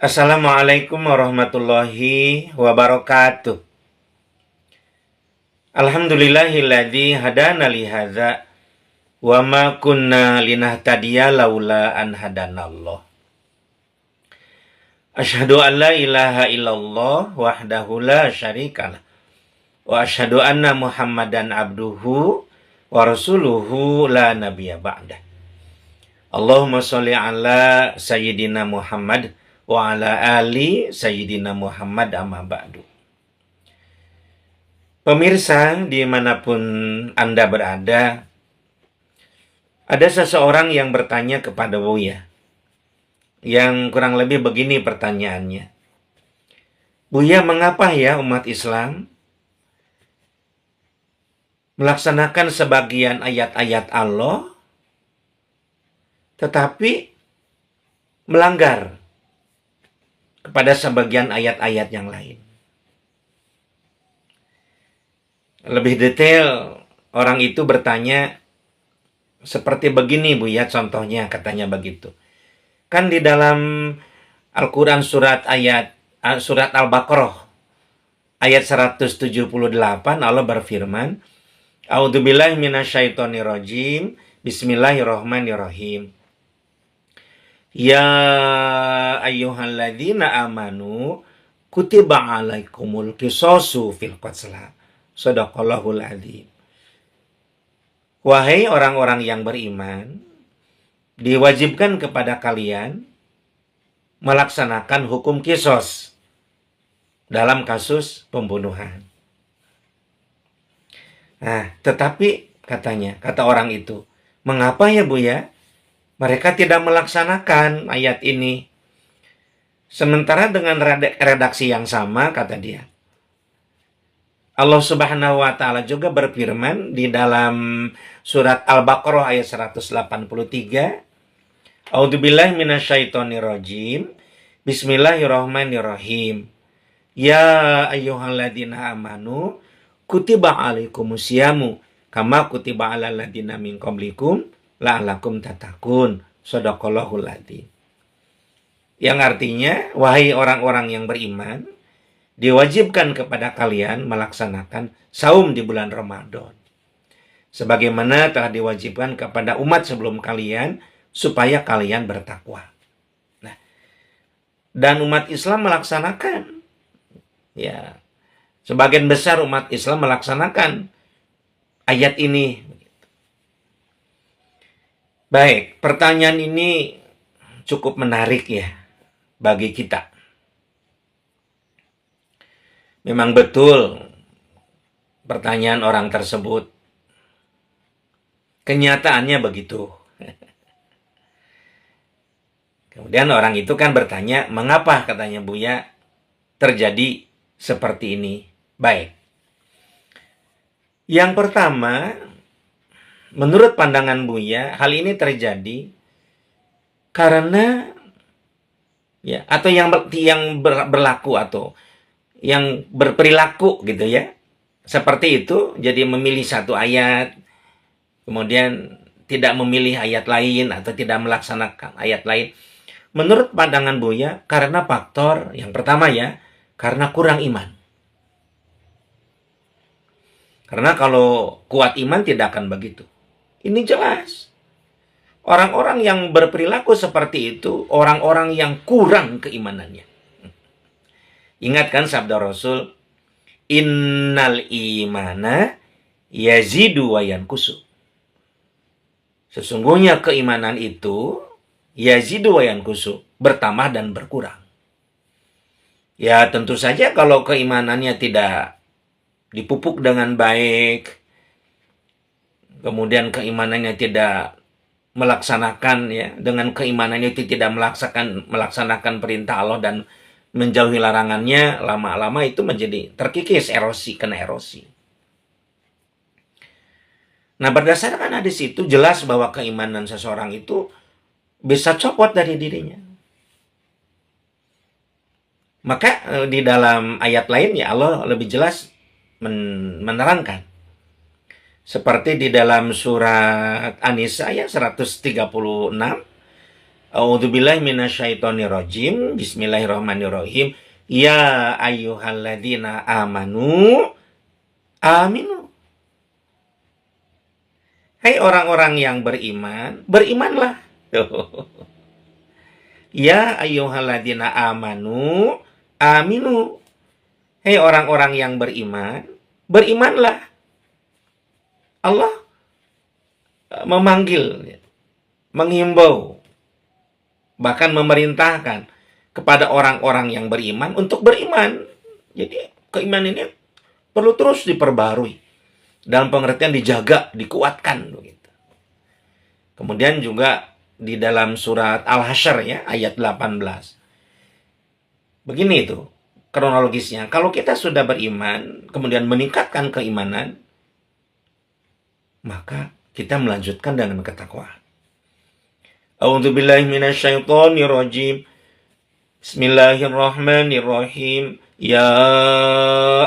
Assalamualaikum warahmatullahi wabarakatuh. Alhamdulillahilladzi hadana li hadza wa ma kunna linahtadiya laula an hadanallah. Asyhadu an la ilaha illallah wahdahu la syarikalah wa asyhadu anna Muhammadan abduhu wa rasuluhu la nabiyya ba'dah. Allahumma sholli ala sayyidina Muhammad wa ala ali sayyidina Muhammad amma ba'du. Pemirsa dimanapun Anda berada, ada seseorang yang bertanya kepada Buya, yang kurang lebih begini pertanyaannya. Buya, mengapa ya umat Islam melaksanakan sebagian ayat-ayat Allah, tetapi melanggar kepada sebagian ayat-ayat yang lain? Lebih detail, orang itu bertanya seperti begini, Buya, contohnya katanya begitu. Kan di dalam Al-Quran surat Al-Baqarah ayat 178 Allah berfirman, A'udzubillahi minasyaitonirrajim, Bismillahirrahmanirrahim. Ya ayyuhalladzina amanu kutiba alaikumul qisasu fil qatla. Shadaqallahul adzim. Wahai orang-orang yang beriman, diwajibkan kepada kalian melaksanakan hukum qisas dalam kasus pembunuhan. Nah, tetapi kata orang itu, mengapa ya Buya mereka tidak melaksanakan ayat ini? Sementara dengan redaksi yang sama, kata dia, Allah Subhanahu wa Ta'ala juga berfirman di dalam surat Al-Baqarah ayat 183, A'udzubillahi minasyaitonirrajim, Bismillahirrahmanirrahim. Ya ayyuhalladzina amanu kutiba alaikumusyamu kama kutiba alal ladzina min qablikum la'allakum tattaqun. Shadaqallahul adzim. Yang artinya, wahai orang-orang yang beriman, diwajibkan kepada kalian melaksanakan saum di bulan Ramadan, sebagaimana telah diwajibkan kepada umat sebelum kalian, supaya kalian bertakwa. Nah, dan umat Islam melaksanakan, ya, sebagian besar umat Islam melaksanakan ayat ini. Baik, pertanyaan ini cukup menarik ya bagi kita. Memang betul pertanyaan orang tersebut. Kenyataannya begitu. Kemudian orang itu kan bertanya, mengapa katanya Buya terjadi seperti ini? Baik. Yang pertama, menurut pandangan Buya, hal ini terjadi karena ya, atau yang berlaku atau yang berperilaku gitu ya, seperti itu, jadi memilih satu ayat, kemudian tidak memilih ayat lain atau tidak melaksanakan ayat lain. Menurut pandangan Buya, karena faktor yang pertama ya, karena kurang iman. Karena kalau kuat iman tidak akan begitu. Ini jelas. Orang-orang yang berperilaku seperti itu, orang-orang yang kurang keimanannya. Ingat kan sabda Rasul, innal imana yazidu wa yankusu. Sesungguhnya keimanan itu yazidu wa yankusu, bertambah dan berkurang. Ya tentu saja kalau keimanannya tidak dipupuk dengan baik, kemudian keimanannya tidak melaksanakan ya, dengan keimanannya itu tidak melaksanakan perintah Allah dan menjauhi larangannya, lama-lama itu menjadi terkikis, kena erosi. Nah, berdasarkan hadis itu jelas bahwa keimanan seseorang itu bisa copot dari dirinya. Maka di dalam ayat lain ya Allah lebih jelas menerangkan. Seperti di dalam surat An-Nisa ayat 136, A'udzubillahi minasyaitonirrajim. Bismillahirrahmanirrahim. Ya ayyuhalladzina amanu aminu. Hai orang-orang yang beriman, berimanlah. Ya ayyuhalladzina amanu aminu. Hai orang-orang yang beriman, berimanlah. Allah memanggil, menghimbau, bahkan memerintahkan kepada orang-orang yang beriman untuk beriman. Jadi keimanan ini perlu terus diperbarui. Dalam pengertian dijaga, dikuatkan begitu. Kemudian juga di dalam surat Al-Hasyr ya, ayat 18. Begini itu kronologisnya. Kalau kita sudah beriman, kemudian meningkatkan keimanan, maka kita melanjutkan dengan ketakwaan. A'udzubillahi minasyaitonirrajim. Bismillahirrahmanirrahim. Ya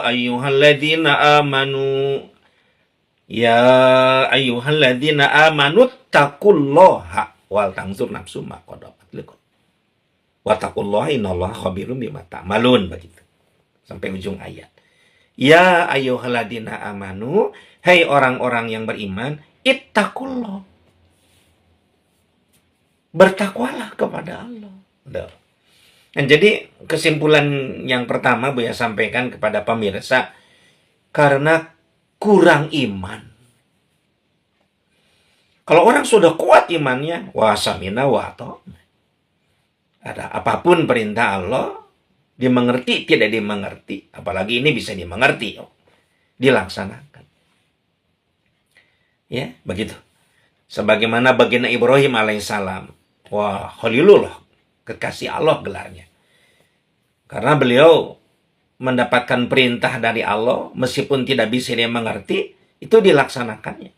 ayyuhalladzina amanu. Ya ayyuhalladzina amanu taqullaha wal tanzur nafsum ma qaddamat liqad. Wa taqullaha innallaha khabirum bima ta'malun, begitu. Sampai ujung ayat. Ya ayyuhalladzina amanu, hai orang-orang yang beriman, ittaqullah. Bertakwalah kepada Allah. Nah, jadi kesimpulan yang pertama Buya sampaikan kepada pemirsa, karena kurang iman. Kalau orang sudah kuat imannya, wa samina wa ata'na. Ada apapun perintah Allah, dimengerti, tidak dimengerti. Apalagi ini bisa dimengerti, dilaksanakan. Ya, begitu. Sebagaimana baginda Ibrahim alaihissalam. Wah, Khalilullah, kekasih Allah gelarnya. Karena beliau mendapatkan perintah dari Allah, meskipun tidak bisa dia mengerti, itu dilaksanakannya.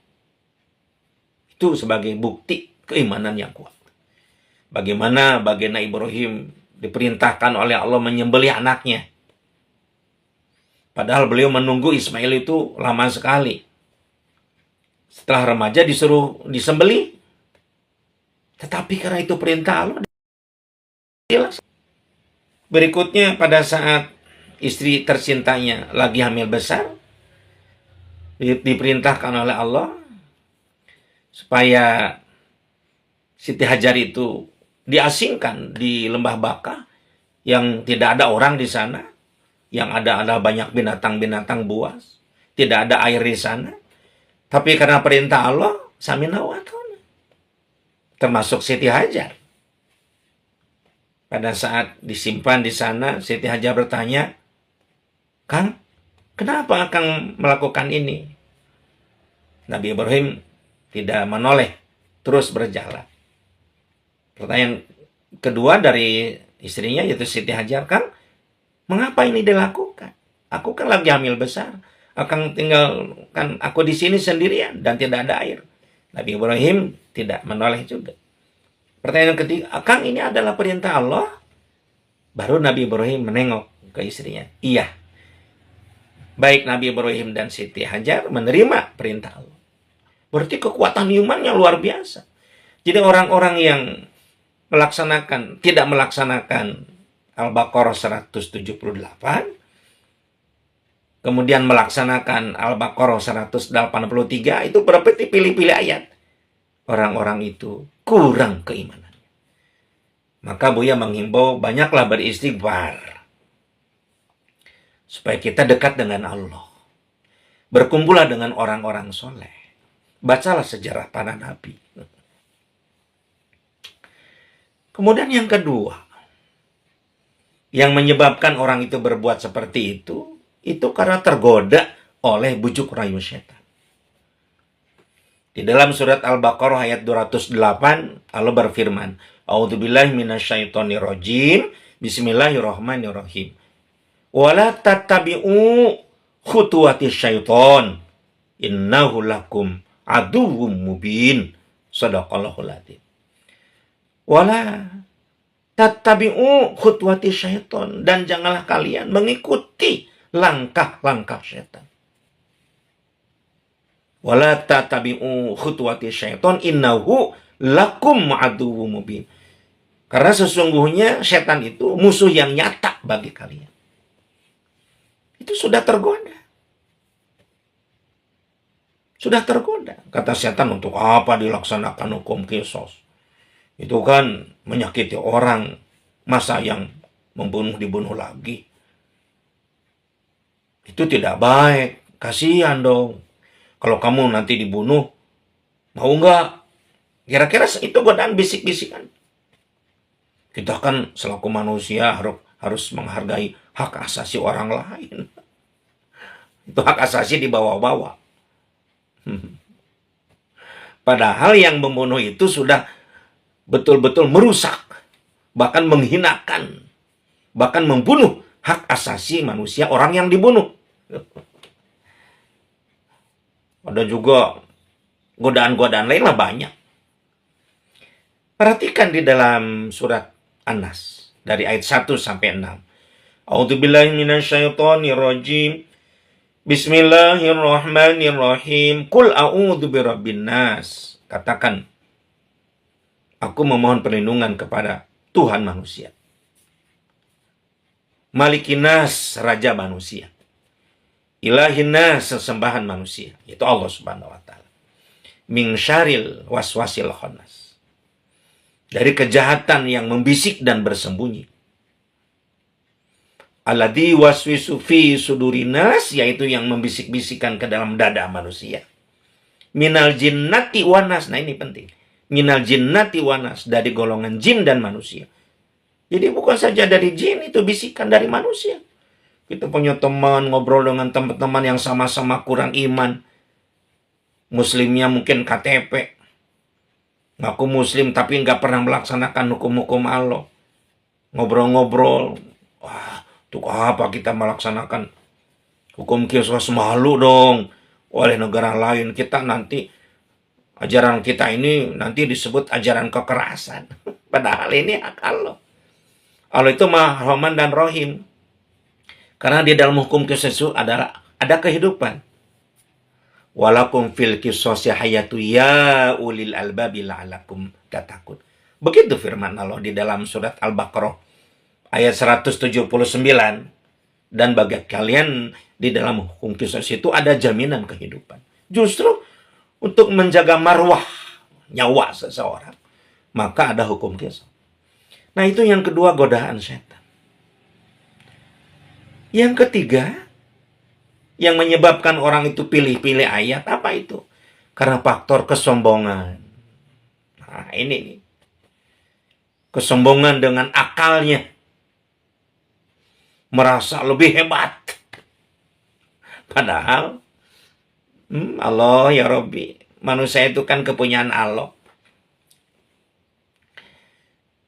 Itu sebagai bukti keimanan yang kuat. Bagaimana baginda Ibrahim diperintahkan oleh Allah menyembelih anaknya. Padahal beliau menunggu Ismail itu lama sekali. Setelah remaja disuruh disembelih. Tetapi karena itu perintah Allah, berikutnya pada saat istri tercintanya lagi hamil besar, diperintahkan oleh Allah supaya Siti Hajar itu diasingkan di lembah Baka yang tidak ada orang di sana, yang ada banyak binatang-binatang buas, tidak ada air di sana. Tapi karena perintah Allah, samina wa ta'na, termasuk Siti Hajar. Pada saat disimpan di sana, Siti Hajar bertanya, Kang, kenapa Kang melakukan ini? Nabi Ibrahim tidak menoleh, terus berjalan. Pertanyaan kedua dari istrinya, yaitu Siti Hajar, Kang, mengapa ini dilakukan? Aku kan lagi hamil besar. Akang tinggalkan aku di sini sendirian dan tidak ada air. Nabi Ibrahim tidak menoleh juga. Pertanyaan ketiga, Kang, ini adalah perintah Allah? Baru Nabi Ibrahim menengok ke istrinya. Iya. Baik Nabi Ibrahim dan Siti Hajar menerima perintah Allah. Berarti kekuatan imannya luar biasa. Jadi orang-orang yang tidak melaksanakan Al-Baqarah 178, kemudian melaksanakan Al-Baqarah 183, itu berarti pilih-pilih ayat. Orang-orang itu kurang keimanannya. Maka Buya menghimbau banyaklah beristighfar, supaya kita dekat dengan Allah. Berkumpullah dengan orang-orang soleh. Bacalah sejarah para nabi. Kemudian yang kedua, yang menyebabkan orang itu berbuat seperti itu karena tergoda oleh bujuk rayu setan. Di dalam surat Al-Baqarah ayat 208, Allah berfirman, A'udzubillahi minasyaitonirrajim, Bismillahirrahmanirrahim. Wala tattabi'u khutuwatis syaiton, innahu lakum aduwwum mubin. Shadaqallahul adzim. Wala tattabi'u khutuwatis syaiton, dan janganlah kalian mengikuti langkah-langkah syaitan. Wala tattabi'u khutuwatis syaiton, innahu lakum aduwwum mubin. Karena sesungguhnya setan itu musuh yang nyata bagi kalian. Itu sudah tergoda. Sudah tergoda. Kata setan, untuk apa dilaksanakan hukum kisos? Itu kan menyakiti orang. Masa yang membunuh dibunuh lagi? Itu tidak baik. Kasihan dong. Kalau kamu nanti dibunuh, mau nggak? Kira-kira itu godaan bisik-bisikan. Kita kan selaku manusia harus menghargai hak asasi orang lain. Itu hak asasi dibawa-bawa. Padahal yang membunuh itu sudah betul-betul merusak, bahkan menghinakan, bahkan membunuh hak asasi manusia orang yang dibunuh. Ada juga godaan-godaan lain lah banyak. Perhatikan di dalam surat An-Nas dari ayat 1 sampai 6. A'udzubillahi minasyaitonirrajim. Bismillahirrahmanirrahim. Qul a'udzu birabbin nas. Katakan, aku memohon perlindungan kepada Tuhan manusia. Malikin nas, raja manusia. Ilahin nas, sesembahan manusia. Itu Allah Subhanahu wa taala. Min syarril waswasil khannas. Dari kejahatan yang membisik dan bersembunyi. Alladzi waswisu fi sudurinas, yaitu yang membisik-bisikan ke dalam dada manusia. Minal jinnati wanas. Nah ini penting. Minal jinnati wanas, dari golongan jin dan manusia. Jadi bukan saja dari jin, itu bisikan dari manusia. Kita punya teman, ngobrol dengan teman-teman yang sama-sama kurang iman. Muslimnya mungkin KTP. Ngaku muslim tapi nggak pernah melaksanakan hukum-hukum Allah. Ngobrol-ngobrol. Wah, untuk apa kita melaksanakan hukum kisos? Malu dong oleh negara lain. Kita nanti, ajaran kita ini nanti disebut ajaran kekerasan. Padahal ini hak Allah. Allah itu Maha Rahman dan Rahim. Karena di dalam hukum kisos itu ada kehidupan. Walakum fil qisasi hayatu ya ulil albabi la'alakum tattaqun. Begitu firman Allah di dalam surat Al-Baqarah ayat 179. Dan bagi kalian di dalam hukum qisas itu ada jaminan kehidupan. Justru untuk menjaga marwah nyawa seseorang, maka ada hukum qisas. Nah itu yang kedua, godaan setan. Yang ketiga, yang menyebabkan orang itu pilih-pilih ayat, apa itu? Karena faktor kesombongan. Nah ini nih. Kesombongan dengan akalnya. Merasa lebih hebat. Padahal Allah ya Rabbi, manusia itu kan kepunyaan Allah.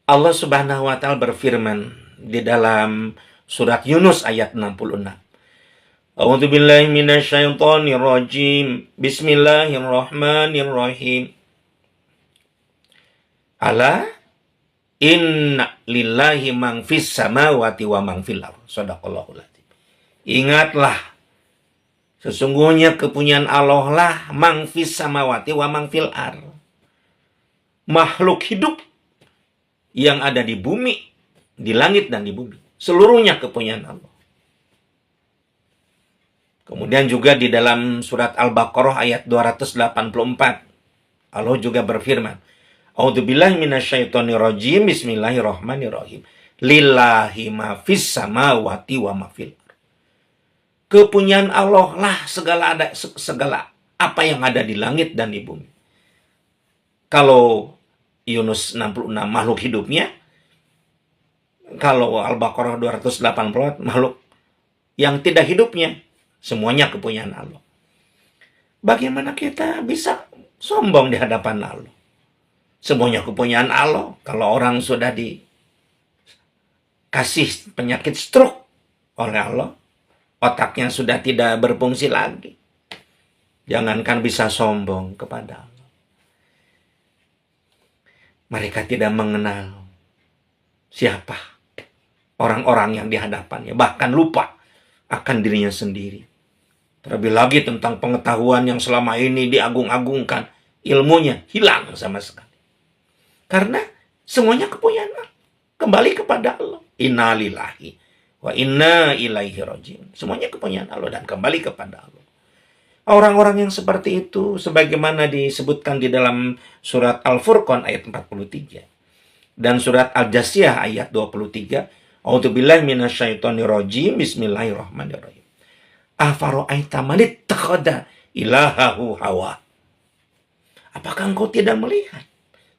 Allah Subhanahu wa taala berfirman di dalam surat Yunus ayat 66. A'udzubillahi minasyaitonirrajim. Bismillahirrahmanirrahim. Ala inna lillahi man fis samawati wa man fil ardh. Shadaqallahul adzim. Ingatlah, sesungguhnya kepunyaan Allah lah man fis samawati wa man fil ardh. Makhluk hidup yang ada di bumi, di langit dan di bumi, seluruhnya kepunyaan Allah. Kemudian juga di dalam surat Al-Baqarah ayat 284, Allah juga berfirman, A'udzubillahi minasyaitonirrajim. Bismillahirrahmanirrahim. Lillahi ma fis samawati wa ma fil ardh. Kepunyaan Allah lah segala apa yang ada di langit dan di bumi. Kalau Yunus 66 makhluk hidupnya, kalau Al-Baqarah 284 makhluk yang tidak hidupnya, semuanya kepunyaan Allah. Bagaimana kita bisa sombong di hadapan Allah? Semuanya kepunyaan Allah. Kalau orang sudah dikasih penyakit stroke oleh Allah, otaknya sudah tidak berfungsi lagi. Jangankan bisa sombong kepada Allah. Mereka tidak mengenal siapa orang-orang yang di hadapannya. Bahkan lupa akan dirinya sendiri. Terlebih lagi tentang pengetahuan yang selama ini diagung-agungkan. Ilmunya hilang sama sekali. Karena Semuanya kepunyaan Allah. Kembali kepada Allah. Inna lillahi wa inna ilaihi rajiun. Semuanya kepunyaan Allah dan kembali kepada Allah. Orang-orang yang seperti itu sebagaimana disebutkan di dalam surat Al-Furqan ayat 43 dan surat Al-Jasiyah ayat 23. A'udzubillahi minasyaitonir rajim. Bismillahirrahmanirrahim. Afara'aita man ittakhadha ilahahu hawa. Apakah engkau tidak melihat,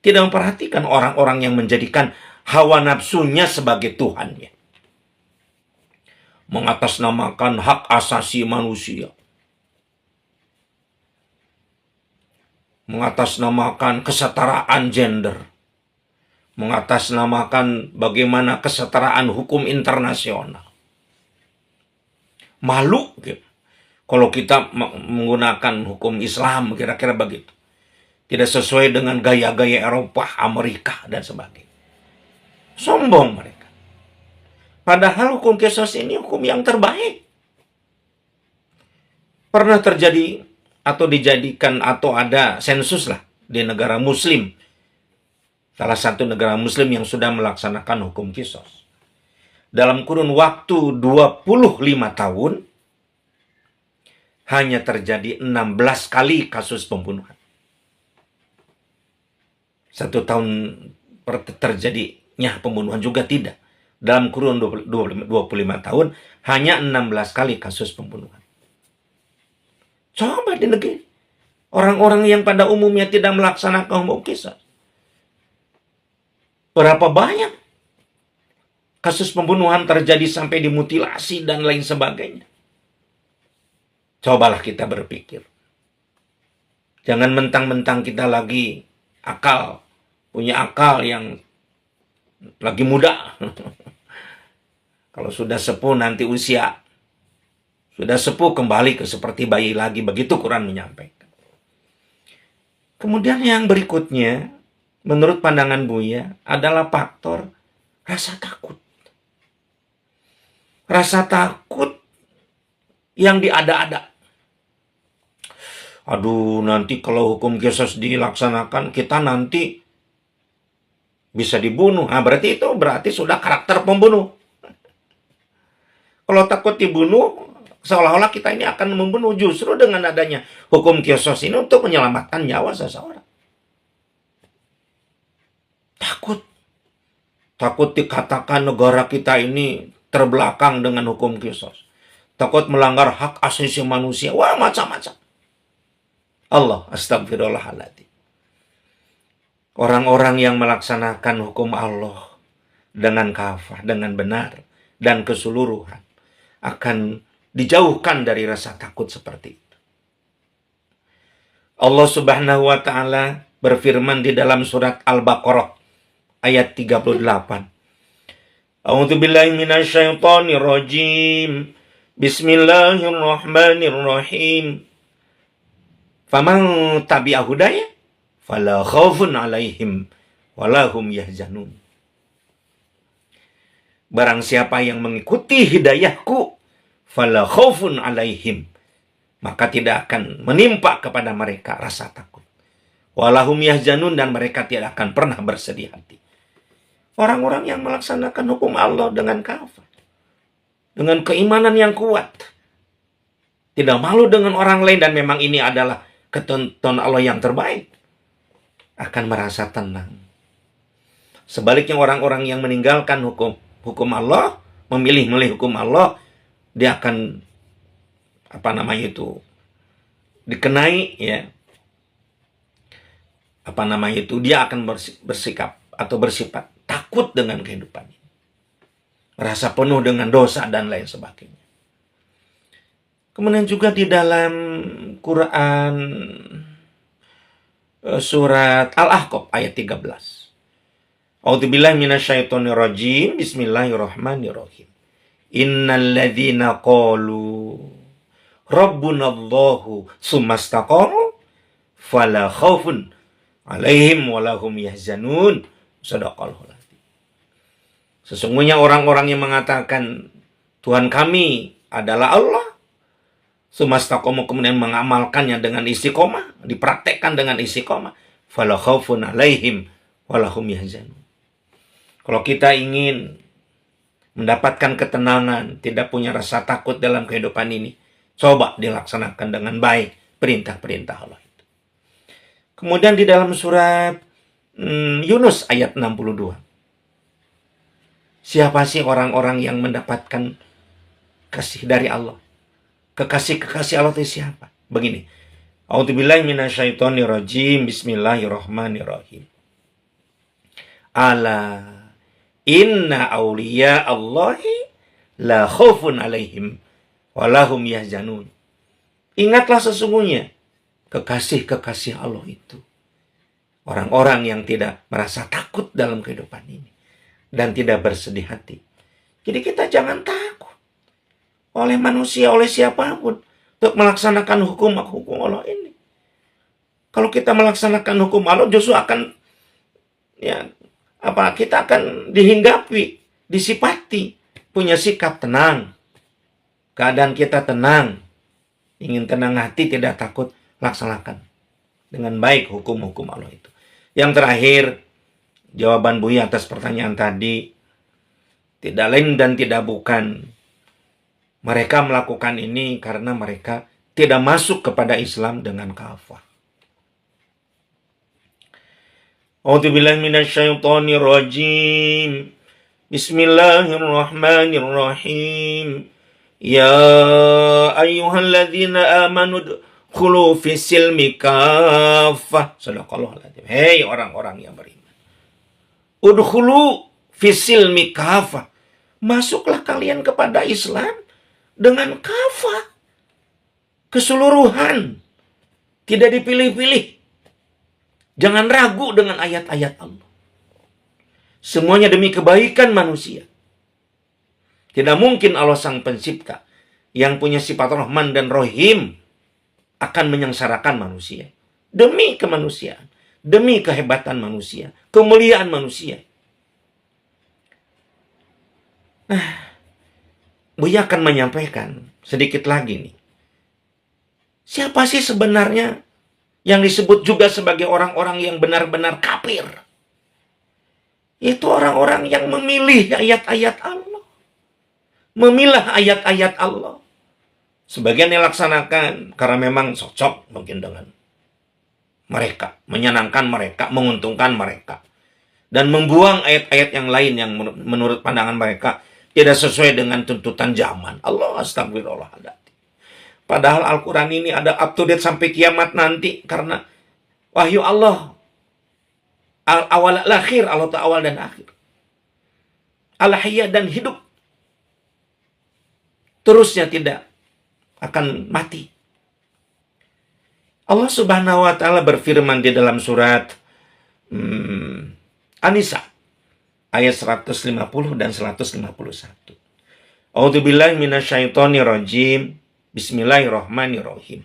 tidak memperhatikan orang-orang yang menjadikan hawa nafsunya sebagai Tuhannya? Mengatasnamakan hak asasi manusia. Mengatasnamakan kesetaraan gender. Mengatasnamakan bagaimana kesetaraan hukum internasional. Malu gitu. Kalau kita menggunakan hukum Islam, kira-kira begitu. Tidak sesuai dengan gaya-gaya Eropa, Amerika, dan sebagainya. Sombong mereka. Padahal hukum qisas ini hukum yang terbaik. Pernah terjadi atau dijadikan atau ada sensus lah di negara Muslim. Salah satu negara Muslim yang sudah melaksanakan hukum qisas. Dalam kurun waktu 25 tahun, hanya terjadi 16 kali kasus pembunuhan. 1 tahun terjadinya pembunuhan juga tidak. Dalam kurun 25 tahun, hanya 16 kali kasus pembunuhan. Coba di negeri. Orang-orang yang pada umumnya tidak melaksanakan hukum qisas. Berapa banyak kasus pembunuhan terjadi sampai dimutilasi dan lain sebagainya. Cobalah kita berpikir. Jangan mentang-mentang kita lagi punya akal yang lagi muda. Kalau sudah sepuh nanti usia. Sudah sepuh kembali ke seperti bayi lagi. Begitu Quran menyampaikan. Kemudian yang berikutnya, menurut pandangan Buya, adalah faktor rasa takut. Rasa takut yang diada-ada. Aduh, nanti kalau hukum qisas dilaksanakan, kita nanti bisa dibunuh. Nah, berarti sudah karakter pembunuh. Kalau takut dibunuh, seolah-olah kita ini akan membunuh. Justru dengan adanya hukum qisas ini untuk menyelamatkan nyawa seseorang. Takut dikatakan negara kita ini terbelakang dengan hukum qisas. Takut melanggar hak asasi manusia. Wah, macam-macam. Allah, astagfirullahaladzim. Orang-orang yang melaksanakan hukum Allah dengan kafah, dengan benar, dan keseluruhan akan dijauhkan dari rasa takut seperti itu. Allah Subhanahu wa Ta'ala berfirman di dalam surat Al-Baqarah ayat 38. A'udzubillahi minasyaitonirrajim. Bismillahirrahmanirrahim. Faman tabi'a hudaya fala khaufun 'alaihim wala hum yahzanun. Barang siapa yang mengikuti hidayahku, fala khaufun 'alaihim, maka tidak akan menimpa kepada mereka rasa takut. Walahum yahzanun, dan mereka tidak akan pernah bersedih hati. Orang-orang yang melaksanakan hukum Allah dengan kafah, dengan keimanan yang kuat, tidak malu dengan orang lain, dan memang ini adalah ketentuan Allah yang terbaik, akan merasa tenang. Sebaliknya orang-orang yang meninggalkan hukum Allah, memilih hukum Allah, dia akan dikenai dia akan bersikap atau bersifat takut dengan kehidupannya, merasa penuh dengan dosa dan lain sebagainya. Kemudian juga di dalam Quran surat Al-Ahqaf ayat 13. A'udzubillahi minasyaitonirrajim. Bismillahirrahmanirrahim. Innal ladzina qalu rabbunallahu tsumastaqamu fala khaufun 'alaihim wala hum yahzanun. Shadaqallahul adzim. Sesungguhnya orang-orang yang mengatakan Tuhan kami adalah Allah, tsumastaqamu, kemudian mengamalkannya dengan istiqomah, dipraktekkan dengan istiqomah, fala khaufun 'alaihim wala hum yahzanun. Kalau kita ingin mendapatkan ketenangan, tidak punya rasa takut dalam kehidupan ini, coba dilaksanakan dengan baik perintah-perintah Allah itu. Kemudian di dalam surat Yunus ayat 62. Siapa sih orang-orang yang mendapatkan kasih dari Allah? Kekasih-kekasih Allah itu siapa? Begini. A'udzubillahi minasyaitonirrajim. Bismillahirrahmanirrahim. Ala inna awliya Allahi la khaufun alaihim walahum yahzanun. Ingatlah sesungguhnya kekasih-kekasih Allah itu orang-orang yang tidak merasa takut dalam kehidupan ini dan tidak bersedih hati. Jadi kita jangan takut oleh manusia, oleh siapapun untuk melaksanakan hukum Allah ini. Kalau kita melaksanakan hukum Allah justru akan kita akan dihinggapi, disipati, punya sikap tenang. Keadaan kita tenang, ingin tenang hati, tidak takut, laksanakan dengan baik hukum-hukum Allah itu. Yang terakhir, jawaban Buya atas pertanyaan tadi, tidak lain dan tidak bukan mereka melakukan ini karena mereka tidak masuk kepada Islam dengan kafah. A'udzubillahi minasyaitonirrajim. Bismillahirrahmanirrahim. Ya ayyuhalladzina amanu khulu fis silmi kafah. Sadaqallahul adzim. Hei orang-orang yang beriman. Udkhulu fis silmi kafah. Masuklah kalian kepada Islam dengan kafah. Keseluruhan. Tidak dipilih-pilih. Jangan ragu dengan ayat-ayat Allah. Semuanya demi kebaikan manusia. Tidak mungkin Allah Sang Pencipta yang punya sifat Rahman dan Rahim akan menyengsarakan manusia. Demi kemanusiaan. Demi kehebatan manusia. Kemuliaan manusia. Buya akan menyampaikan sedikit lagi nih. Siapa sih sebenarnya yang disebut juga sebagai orang-orang yang benar-benar kafir? Itu orang-orang yang memilih ayat-ayat Allah. Memilah ayat-ayat Allah. Sebagian dilaksanakan karena memang cocok mungkin dengan mereka. Menyenangkan mereka, menguntungkan mereka. Dan membuang ayat-ayat yang lain yang menurut pandangan mereka tidak sesuai dengan tuntutan zaman. Allah astagfirullahaladzim. Padahal Al-Quran ini ada up to date sampai kiamat nanti. Karena wahyu Allah. Awal akhir. Allah Ta'ala awal dan akhir. Al-Hayya dan hidup. Terusnya tidak akan mati. Allah Subhanahu wa Ta'ala berfirman di dalam surat An-Nisa ayat 150 dan 151. A'udzubillahi minasyaitonirrajim. Bismillahirrahmanirrahim.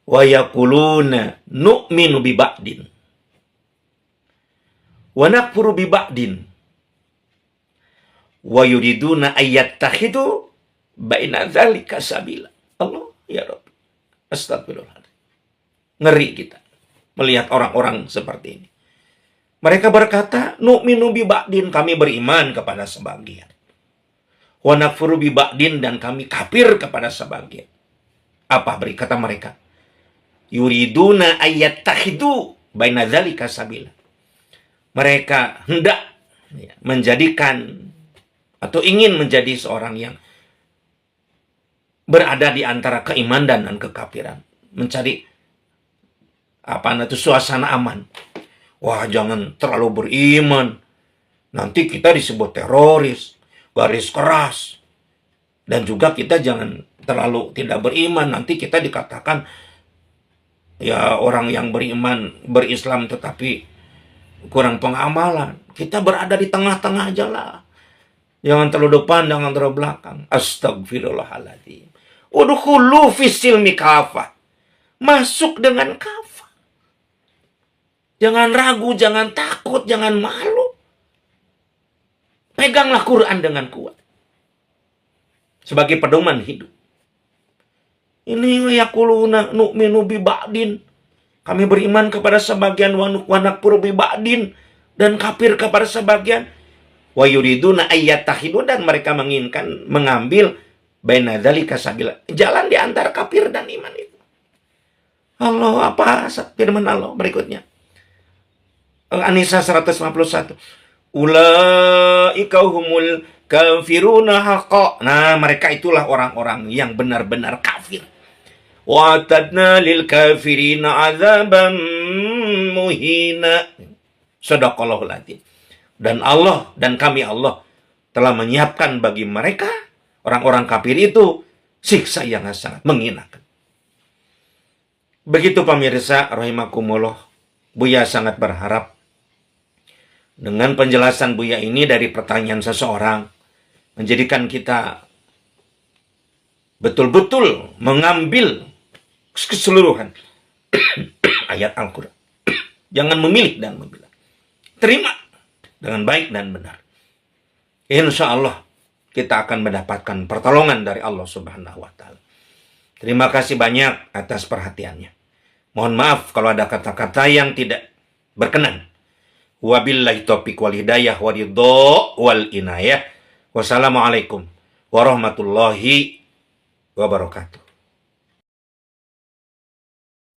Wa yaquluna nu'minu bi ba'din wa nakfuru bi ba'din wa yuriduna ayyattakhidhu baina dzalika sabila. Allah ya Rabb. Astagfirullahaladzim. Ngeri kita melihat orang-orang seperti ini. Mereka berkata, nu'minu bi ba'din, kami beriman kepada sebagian. Wa nakfuru bi ba'din, dan kami kafir kepada sebagian. Apa kata mereka? Yuriduna ayyattakhidhu baina dzalika sabila. Mereka hendak menjadikan atau ingin menjadi seorang yang berada di antara keimanan dan kekafiran. Mencari suasana aman. Wah, jangan terlalu beriman. Nanti kita disebut teroris, garis keras. Dan juga kita jangan terlalu tidak beriman. Nanti kita dikatakan ya orang yang beriman, berislam tetapi kurang pengamalan. Kita berada di tengah-tengah aja lah. Jangan terlalu depan, jangan terlalu belakang. Astagfirullahaladzim. Udkhulu fis silmi kafah. Masuk dengan kafah. Jangan ragu, jangan takut, jangan malu. Peganglah Quran dengan kuat. Sebagai pedoman hidup. Ini yaquluna nu'minu bi ba'din. Kami beriman kepada sebagian wa nakfuru bi ba'din. dan kafir kepada sebagian. Wa yuriduna ayyatahidu, dan mereka menginginkan mengambil baina dzalika sabila, jalan di antara kafir dan iman itu. Allah, apa firman Allah berikutnya? An-Nisa 151. Ulaika humul kafiruna haqqa. Nah, mereka itulah orang-orang yang benar-benar kafir. Wa atadna lil kafirina azaban muhina. Shadaqallahul adzim. Dan Allah dan kami Allah telah menyiapkan bagi mereka orang-orang kafir itu siksa yang sangat menghinakan. Begitu pemirsa rahimakumullah, Buya sangat berharap dengan penjelasan Buya ini dari pertanyaan seseorang menjadikan kita betul-betul mengambil keseluruhan ayat Al-Quran. Jangan memilih dan memilah. Terima dengan baik dan benar. Insya Allah kita akan mendapatkan pertolongan dari Allah Subhanahu wa Ta'ala. Terima kasih banyak atas perhatiannya. Mohon maaf kalau ada kata-kata yang tidak berkenan. Wabillahi taufiq wal hidayah wa ridha wal inayah. Wassalamualaikum warahmatullahi wabarakatuh.